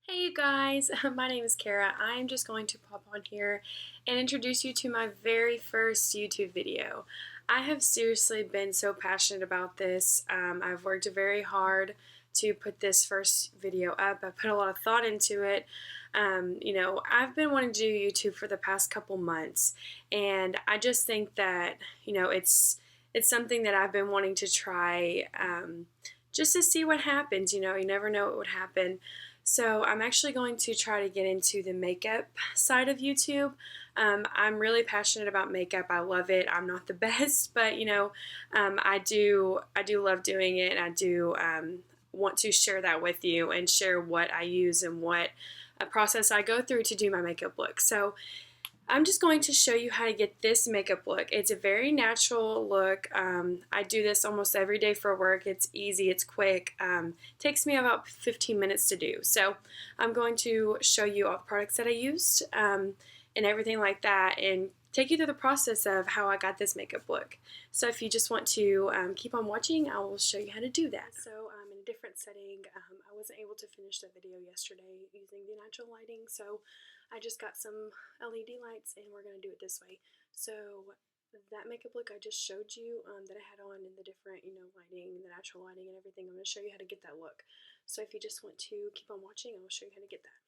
Hey you guys, my name is Kara. I'm just going to pop on here and introduce you to my very first YouTube video. I have seriously been so passionate about this. I've worked very hard to put this first video up. I put a lot of thought into it. I've been wanting to do YouTube for the past couple months, and I just think that, it's something that I've been wanting to try, just to see what happens. You never know what would happen. So I'm actually going to try to get into the makeup side of YouTube. I'm really passionate about makeup. I love it. I'm not the best, but I do love doing it, and I do want to share that with you and share what I use and what a process I go through to do my makeup look. So I'm just going to show you how to get this makeup look. It's a very natural look. I do this almost every day for work. It's easy, it's quick. Takes me about 15 minutes to do. So I'm going to show you all the products that I used and everything like that, and take you through the process of how I got this makeup look. So if you just want to keep on watching, I will show you how to do that. So in a different setting, I wasn't able to finish the video yesterday using the natural lighting, so I just got some LED lights and we're going to do it this way. So that makeup look I just showed you that I had on in the different, lighting, the natural lighting and everything, I'm going to show you how to get that look. So if you just want to keep on watching, I will show you how to get that.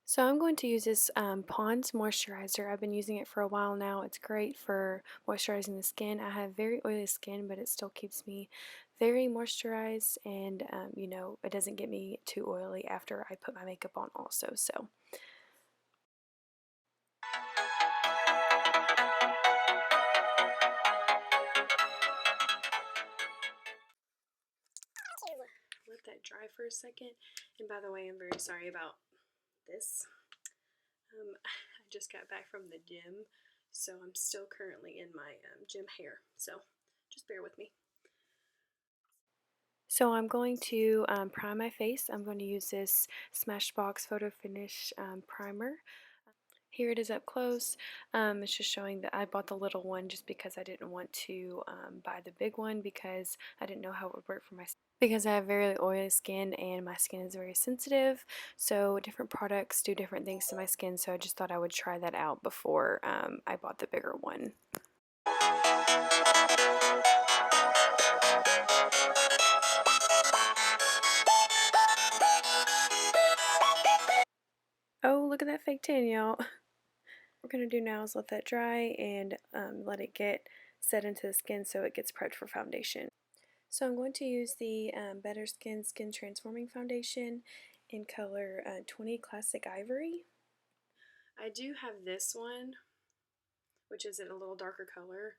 So I'm going to use this Pond's moisturizer. I've been using it for a while now. It's great for moisturizing the skin. I have very oily skin, but it still keeps me very moisturized, and it doesn't get me too oily after I put my makeup on also. So let that dry for a second. And by the way, I'm very sorry about this. I just got back from the gym, so I'm still currently in my gym hair, so just bear with me. So I'm going to prime my face. I'm going to use this Smashbox Photo Finish primer. Here it is up close. It's just showing that I bought the little one just because I didn't want to buy the big one, because I didn't know how it would work for my skin. Because I have very oily skin and my skin is very sensitive, so different products do different things to my skin, so I just thought I would try that out before I bought the bigger one. Oh, look at that fake tan, y'all. What we're going to do now is let that dry and let it get set into the skin so it gets prepped for foundation. So I'm going to use the Better Skin Skin Transforming Foundation in color 20 Classic Ivory. I do have this one, which is in a little darker color.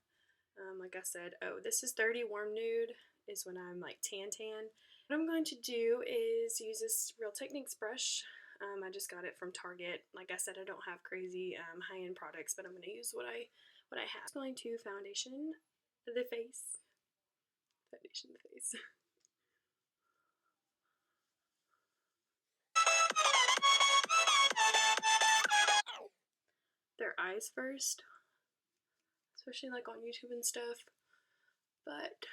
Like I said, this is 30 Warm Nude, is when I'm like tan. What I'm going to do is use this Real Techniques brush. I just got it from Target. Like I said, I don't have crazy high-end products, but I'm going to use what I have. I'm going to foundation the face. Foundation the face. Their eyes first, especially like on YouTube and stuff, but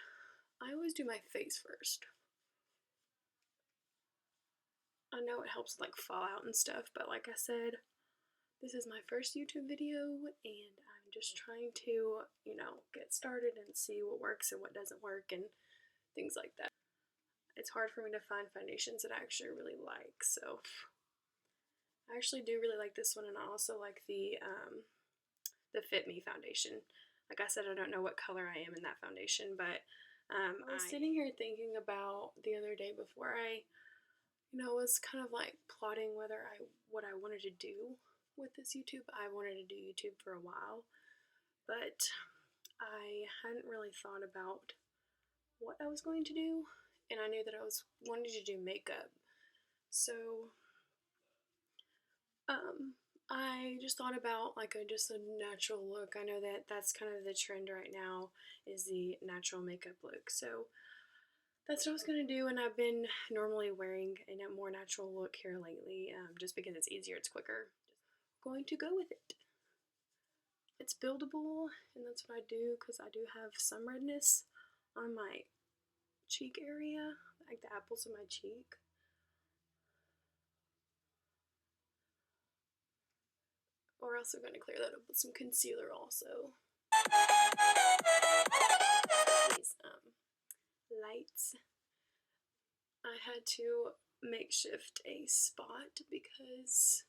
I always do my face first. I know it helps like fallout and stuff, but like I said, this is my first YouTube video and I'm just trying to, get started and see what works and what doesn't work and things like that. It's hard for me to find foundations that I actually really like, so I actually do really like this one, and I also like the Fit Me foundation. Like I said, I don't know what color I am in that foundation, but I was sitting here thinking about the other day before I, was kind of like plotting what I wanted to do with this YouTube. I wanted to do YouTube for a while, but I hadn't really thought about what I was going to do, and I knew that I was wanting to do makeup. So I just thought about like just a natural look. I know that that's kind of the trend right now, is the natural makeup look. So that's what I was going to do, and I've been normally wearing a more natural look here lately, just because it's easier, it's quicker. Going to go with it. It's buildable, and that's what I do because I do have some redness on my cheek area, like the apples of my cheek. Or else we're going to clear that up with some concealer also. These lights, I had to makeshift a spot because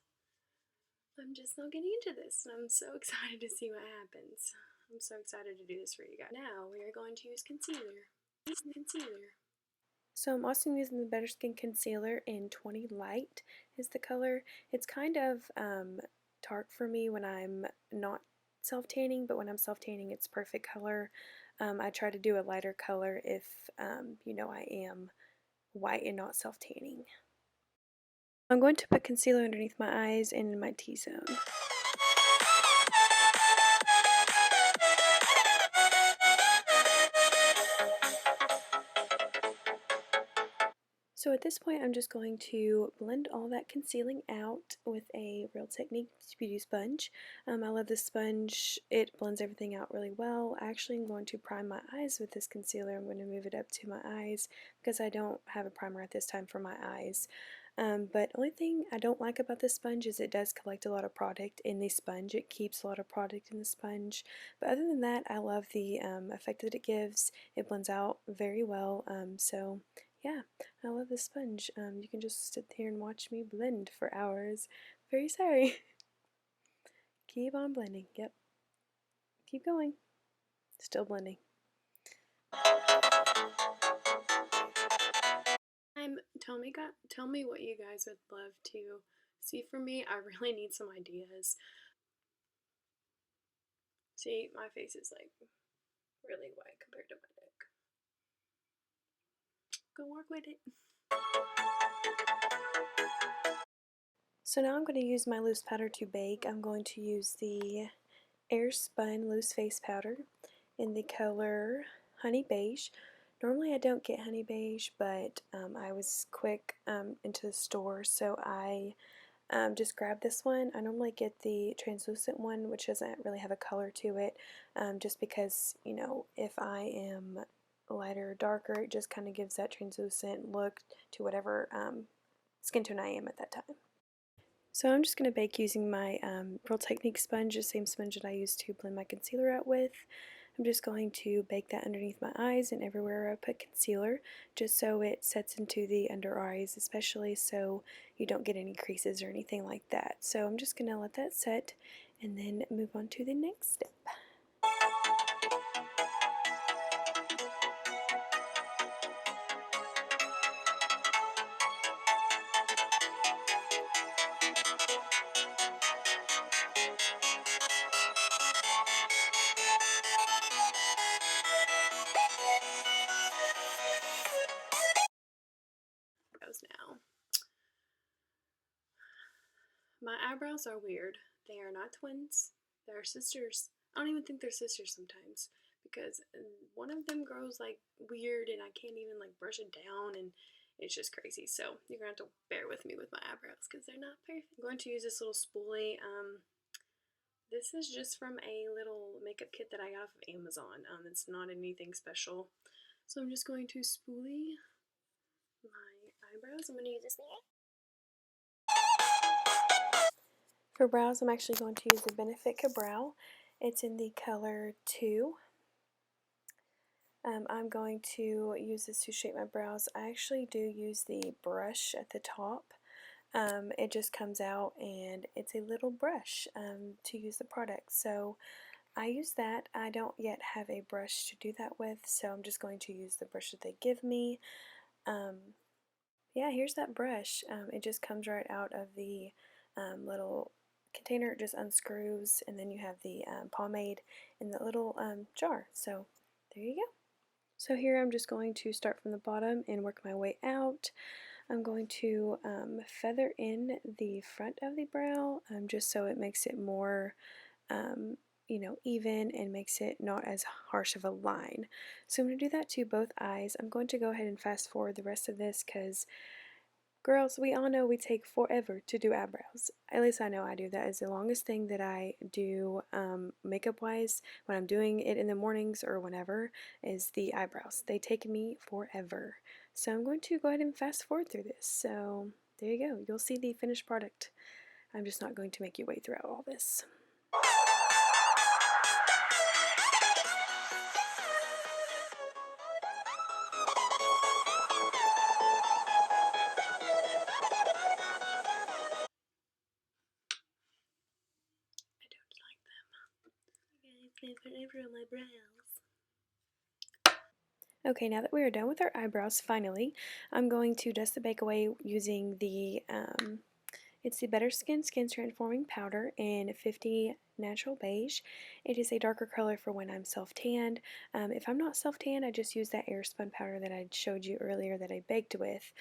I'm just not getting into this, and I'm so excited to see what happens. I'm so excited to do this for you guys. Now we are going to use concealer. So I'm also using the Better Skin Concealer in 20 Light is the color. It's kind of dark for me when I'm not self-tanning, but when I'm self-tanning it's perfect color. I try to do a lighter color if you know I am white and not self-tanning. I'm going to put concealer underneath my eyes and in my T-zone. So at this point I'm just going to blend all that concealing out with a Real Technique Beauty Sponge. I love this sponge, it blends everything out really well. Actually I'm going to prime my eyes with this concealer. I'm going to move it up to my eyes because I don't have a primer at this time for my eyes. But only thing I don't like about this sponge is it does collect a lot of product in the sponge. It keeps a lot of product in the sponge. But other than that, I love the effect that it gives. It blends out very well. So yeah, I love this sponge. You can just sit here and watch me blend for hours. Very sorry. Keep on blending. Yep. Keep going. Still blending. Tell me what you guys would love to see from me. I really need some ideas. See, my face is like really white compared to my neck. Go work with it. So now I'm going to use my loose powder to bake. I'm going to use the Airspun Loose Face Powder in the color Honey Beige. Normally I don't get Honey Beige, but I was quick into the store, so I just grabbed this one. I normally get the translucent one, which doesn't really have a color to it, just because, you know, if I am lighter or darker, it just kind of gives that translucent look to whatever skin tone I am at that time. So I'm just going to bake using my Real Technique sponge, the same sponge that I used to blend my concealer out with. I'm just going to bake that underneath my eyes and everywhere I put concealer, just so it sets into the under eyes, especially so you don't get any creases or anything like that. So I'm just going to let that set and then move on to the next step. Now. My eyebrows are weird. They are not twins. They're sisters. I don't even think they're sisters sometimes because one of them grows like weird and I can't even like brush it down and it's just crazy. So you're going to have to bear with me with my eyebrows because they're not perfect. I'm going to use this little spoolie. This is just from a little makeup kit that I got off of Amazon. It's not anything special. So I'm just going to spoolie my eyebrows. I'm going to use this thing. For brows, I'm actually going to use the Benefit Brow. It's in the color 2. I'm going to use this to shape my brows. I actually do use the brush at the top. It just comes out and it's a little brush to use the product. So I use that. I don't yet have a brush to do that with, so I'm just going to use the brush that they give me. Yeah, here's that brush. It just comes right out of the little container. It just unscrews, and then you have the pomade in the little jar. So there you go. So here I'm just going to start from the bottom and work my way out. I'm going to feather in the front of the brow just so it makes it more you know, even and makes it not as harsh of a line. So I'm going to do that to both eyes. I'm going to go ahead and fast forward the rest of this because girls, we all know we take forever to do eyebrows. At least I know I do. That is the longest thing that I do makeup wise when I'm doing it in the mornings or whenever is the eyebrows. They take me forever. So I'm going to go ahead and fast forward through this. So there you go. You'll see the finished product I'm just not going to make you wait throughout all this. I don't like them. Okay, put it over my brows. Okay, now that we are done with our eyebrows, finally, I'm going to dust the bake away using the it's the Better Skin Transforming Powder in 50 Natural Beige. It is a darker color for when I'm self-tanned. If I'm not self-tanned, I just use that airspun powder that I showed you earlier that I baked with,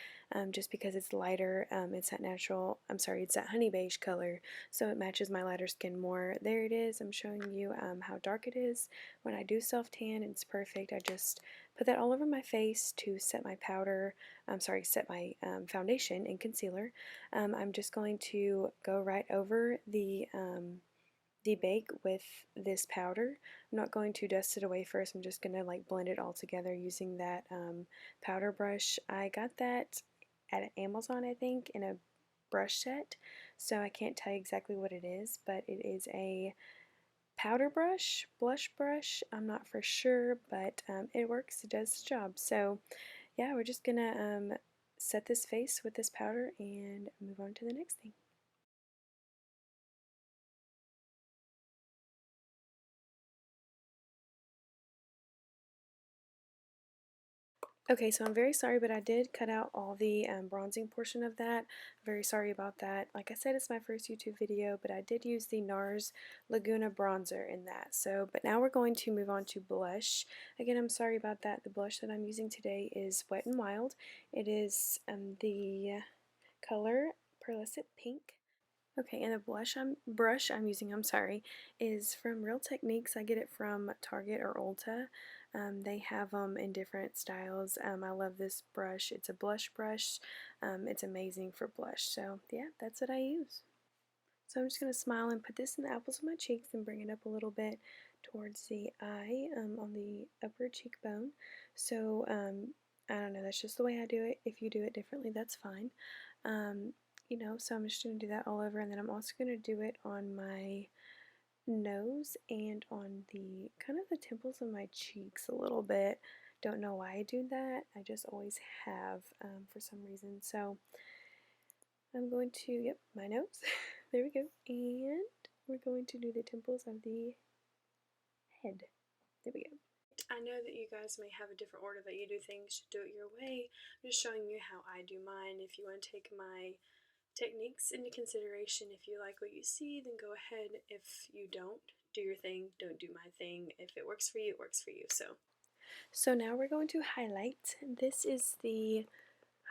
just because it's lighter. It's that honey beige color, so it matches my lighter skin more. There it is. I'm showing you how dark it is. When I do self-tan, it's perfect. I just put that all over my face to set my set my foundation and concealer. I'm just going to go right over the bake with this powder. I'm not going to dust it away first. I'm just going to like blend it all together using that powder brush. I got that at Amazon, I think, in a brush set, so I can't tell you exactly what it is, but it is a powder brush, blush brush. I'm not for sure, but it works. It does the job. So yeah, we're just gonna set this face with this powder and move on to the next thing. Okay, so I'm very sorry, but I did cut out all the bronzing portion of that. I'm very sorry about that. Like I said, it's my first YouTube video, but I did use the NARS Laguna bronzer in that. But now we're going to move on to blush. Again, I'm sorry about that. The blush that I'm using today is Wet n Wild. It is the color Pearlescent Pink. Okay, and the brush I'm using, is from Real Techniques. I get it from Target or Ulta. They have them in different styles. I love this brush. It's a blush brush. It's amazing for blush. So yeah, that's what I use. So I'm just going to smile and put this in the apples of my cheeks and bring it up a little bit towards the eye on the upper cheekbone. So I don't know, that's just the way I do it. If you do it differently, that's fine. So I'm just going to do that all over, and then I'm also going to do it on my nose and on the kind of the temples of my cheeks a little bit. Don't know why I do that. I just always have for some reason. So I'm going to, yep, my nose. There we go. And we're going to do the temples of the head. There we go. I know that you guys may have a different order that you do things, do it your way. I'm just showing you how I do mine. If you want to take my techniques into consideration, if you like what you see, then go ahead. If you don't, do your thing, don't do my thing. If it works for you, it works for you. So now we're going to highlight. This is the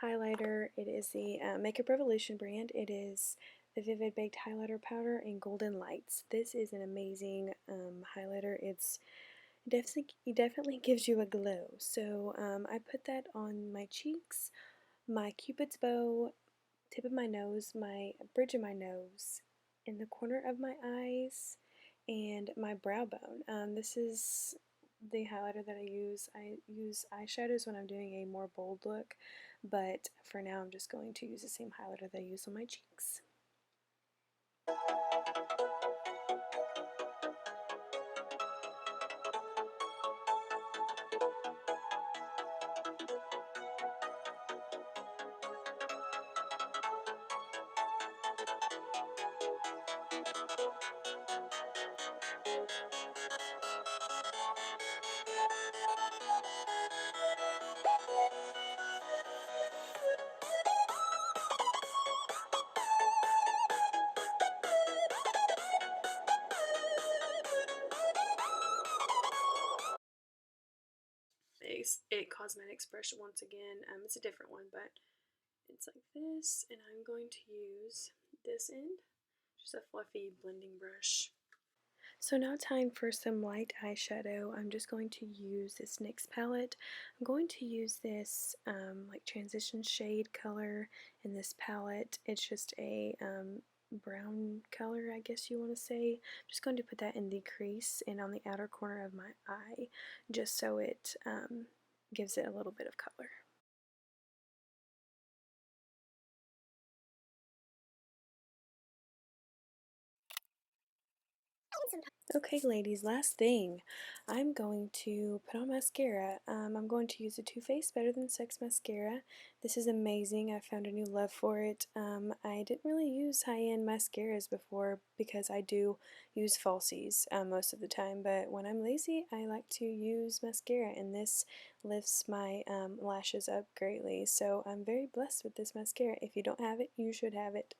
highlighter. It is the Makeup Revolution brand. It is the Vivid Baked Highlighter Powder in Golden Lights. This is an amazing highlighter. It definitely gives you a glow. So I put that on my cheeks, my cupid's bow, tip of my nose, my bridge of my nose, in the corner of my eyes, and my brow bone. This is the highlighter that I use. I use eyeshadows when I'm doing a more bold look, but for now I'm just going to use the same highlighter that I use on my cheeks. It Cosmetics brush once again. It's a different one, but it's like this, and I'm going to use this end, just a fluffy blending brush. So now time for some light eyeshadow. I'm just going to use this NYX palette. I'm going to use this like transition shade color in this palette. It's just a brown color, I guess you want to say. I'm just going to put that in the crease and on the outer corner of my eye, just so it gives it a little bit of color. Okay, ladies, last thing. I'm going to put on mascara. I'm going to use the Too Faced Better Than Sex mascara. This is amazing. I found a new love for it. I didn't really use high-end mascaras before because I do use falsies most of the time, but when I'm lazy, I like to use mascara, and this lifts my lashes up greatly. So I'm very blessed with this mascara. If you don't have it, you should have it.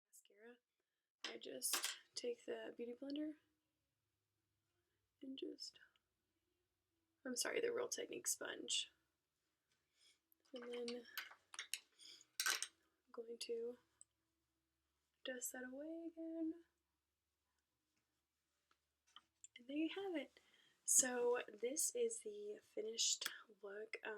Mascara. I just take the beauty blender and just, I'm sorry, the Real Technique sponge. And then I'm going to dust that away again. And there you have it. So this is the finished look. I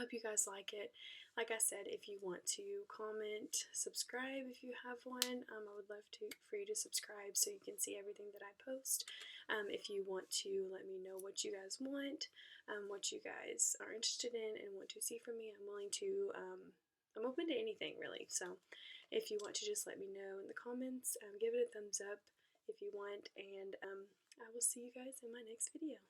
hope you guys like it. Like I said, if you want to comment, subscribe if you have one. I would love for you to subscribe so you can see everything that I post. If you want to let me know what you guys want, what you guys are interested in and want to see from me, I'm willing to, I'm open to anything really. So if you want to just let me know in the comments, give it a thumbs up if you want, and I will see you guys in my next video.